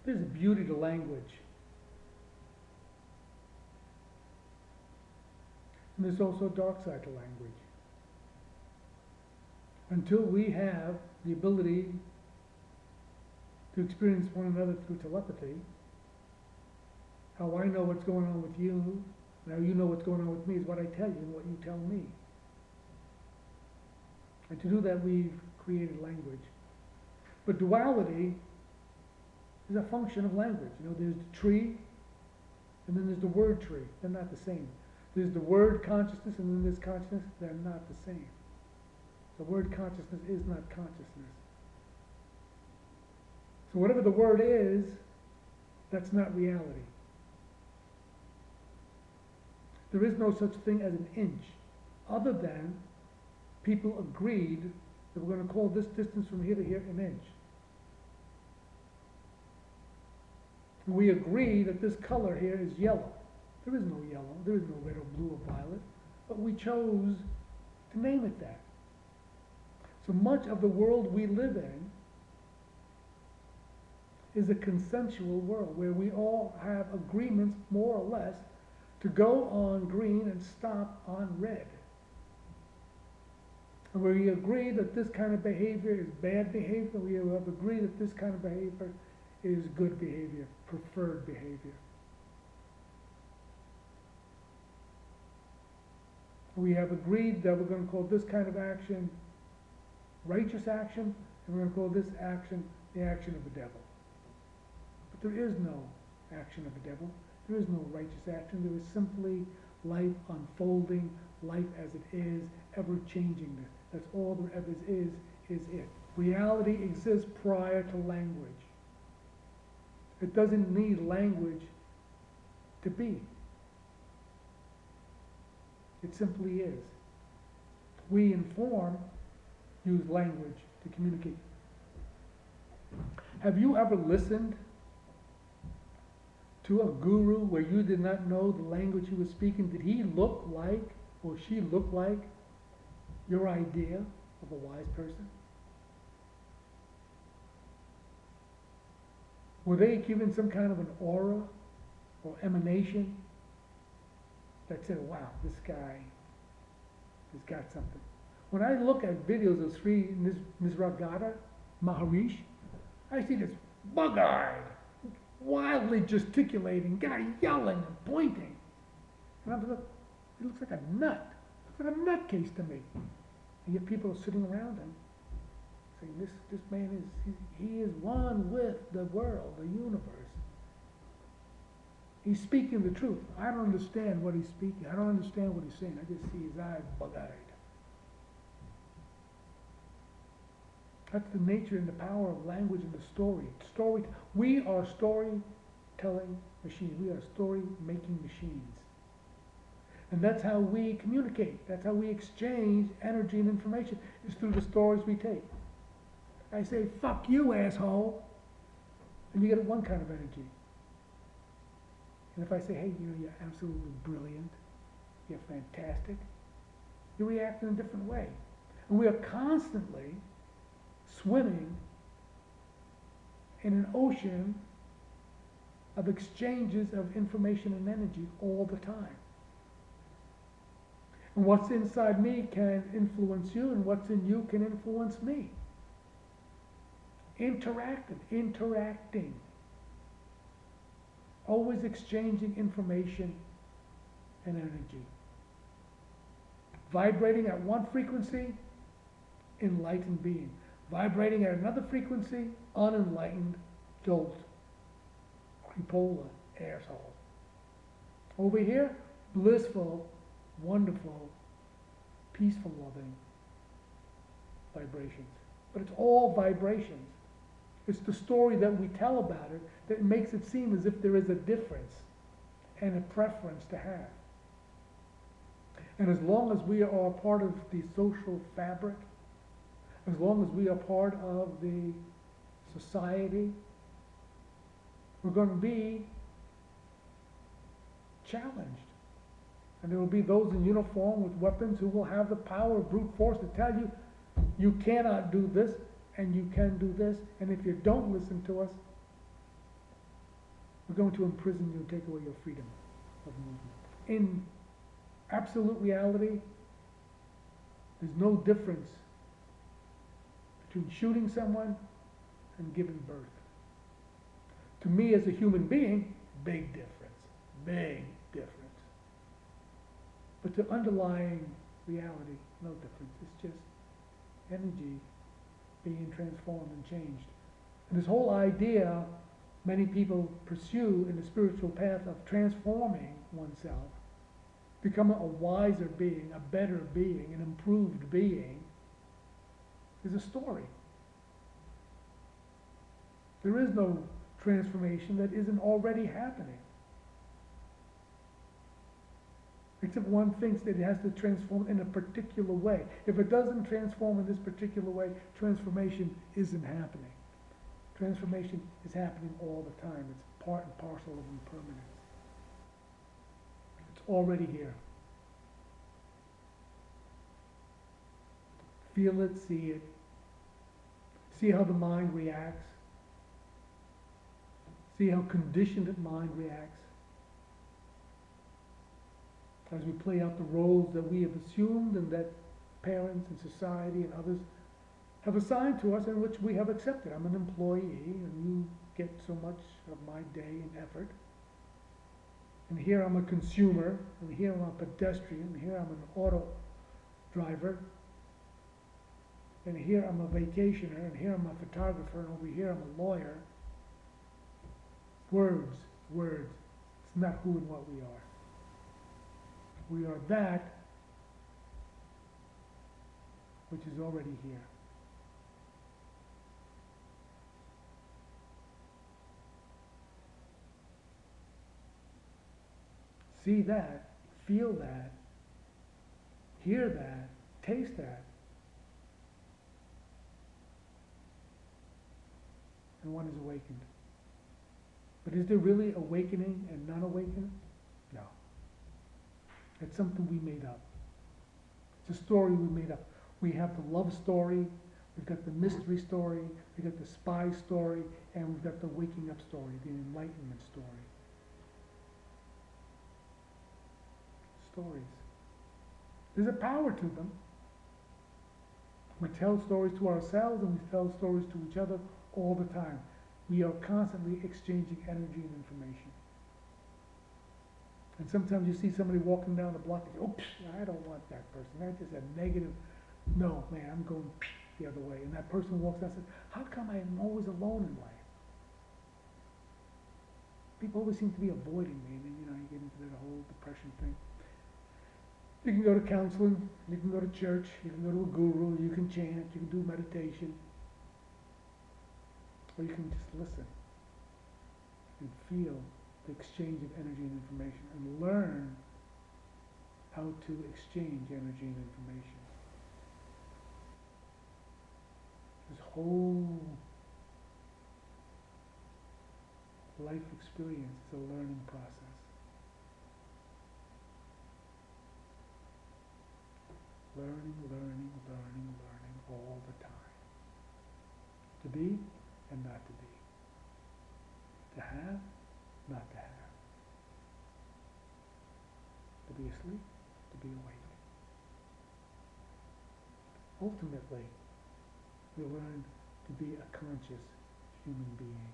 There's a beauty to language. And there's also a dark side to language. Until we have the ability to experience one another through telepathy, how I know what's going on with you, and how you know what's going on with me is what I tell you and what you tell me. And to do that, we've created language. But duality is a function of language. You know, there's the tree, and then there's the word tree. They're not the same. There's the word consciousness, and then there's consciousness. They're not the same. The word consciousness is not consciousness. So whatever the word is, that's not reality. There is no such thing as an inch, other than people agreed that we're going to call this distance from here to here an inch. We agree that this color here is yellow. There is no yellow, there is no red or blue or violet, but we chose to name it that. So much of the world we live in is a consensual world where we all have agreements, more or less, to go on green and stop on red. And where we agree that this kind of behavior is bad behavior, we have agreed that this kind of behavior is good behavior, preferred behavior. We have agreed that we're going to call this kind of action righteous action, and we're going to call this action the action of the devil. But there is no action of the devil. There is no righteous action. There is simply life unfolding, life as it is, ever changing. That's all there ever is it. Reality exists prior to language. It doesn't need language to be. It simply is. We in form use language to communicate. Have you ever listened to a guru where you did not know the language he was speaking? Did he look like, or she look like, your idea of a wise person? Were they given some kind of an aura or emanation that said, wow, this guy has got something? When I look at videos of Sri Nisargadatta Maharishi, I see this bug-eyed, wildly gesticulating guy yelling and pointing. And I'm like, he looks like a nut. He looks like a nutcase to me. And yet people are sitting around him saying, this man he is one with the world, the universe. He's speaking the truth. I don't understand what he's speaking. I don't understand what he's saying. I just see his eyes bug-eyed. That's the nature and the power of language and the story. We are storytelling machines. We are story-making machines. And that's how we communicate. That's how we exchange energy and information, is through the stories we take. I say, fuck you, asshole, and you get one kind of energy. And if I say, hey, you're absolutely brilliant, you're fantastic, you react in a different way. And we are constantly swimming in an ocean of exchanges of information and energy all the time. And what's inside me can influence you, and what's in you can influence me. Interacting. Always exchanging information and energy. Vibrating at one frequency, enlightened being. Vibrating at another frequency, unenlightened dolt, crepola, asshole. Over here, blissful, wonderful, peaceful, loving vibrations. But it's all vibrations. It's the story that we tell about it that makes it seem as if there is a difference and a preference to have. And as long as we are part of the social fabric, as long as we are part of the society, we're going to be challenged. And there will be those in uniform with weapons who will have the power of brute force to tell you, you cannot do this, and you can do this, and if you don't listen to us, we're going to imprison you and take away your freedom of movement. In absolute reality, there's no difference between shooting someone and giving birth. To me as a human being, big difference, big difference. But to underlying reality, no difference. It's just energy being transformed and changed. And this whole idea many people pursue in the spiritual path of transforming oneself, becoming a wiser being, a better being, an improved being, is a story. There is no transformation that isn't already happening. Except one thinks that it has to transform in a particular way. If it doesn't transform in this particular way, transformation isn't happening. Transformation is happening all the time. It's part and parcel of impermanence. It's already here. Feel it, see it. See how the mind reacts. See how conditioned the mind reacts. As we play out the roles that we have assumed and that parents and society and others have assigned to us and which we have accepted. I'm an employee and you get so much of my day and effort. And here I'm a consumer, and here I'm a pedestrian, and here I'm an auto driver, and here I'm a vacationer, and here I'm a photographer, and over here I'm a lawyer. Words, words. It's not who and what we are. We are that which is already here. See that, feel that, hear that, taste that, and one is awakened. But is there really awakening and non-awakening? No. It's something we made up. It's a story we made up. We have the love story, we've got the mystery story, we've got the spy story, and we've got the waking up story, the enlightenment story. Stories. There's a power to them. We tell stories to ourselves and we tell stories to each other all the time. We are constantly exchanging energy and information. And sometimes you see somebody walking down the block and you go, oops, I don't want that person. That's just a negative. No, man, I'm going the other way. And that person walks out and says, how come I am always alone in life? People always seem to be avoiding me. And then, you get into that whole depression thing. You can go to counseling, you can go to church, you can go to a guru, you can chant, you can do meditation. Or you can just listen and feel the exchange of energy and information and learn how to exchange energy and information. This whole life experience is a learning process. Learning, learning, learning, learning all the time. To be and not to be. To have, not to have. To be asleep, to be awake. Ultimately, we learn to be a conscious human being.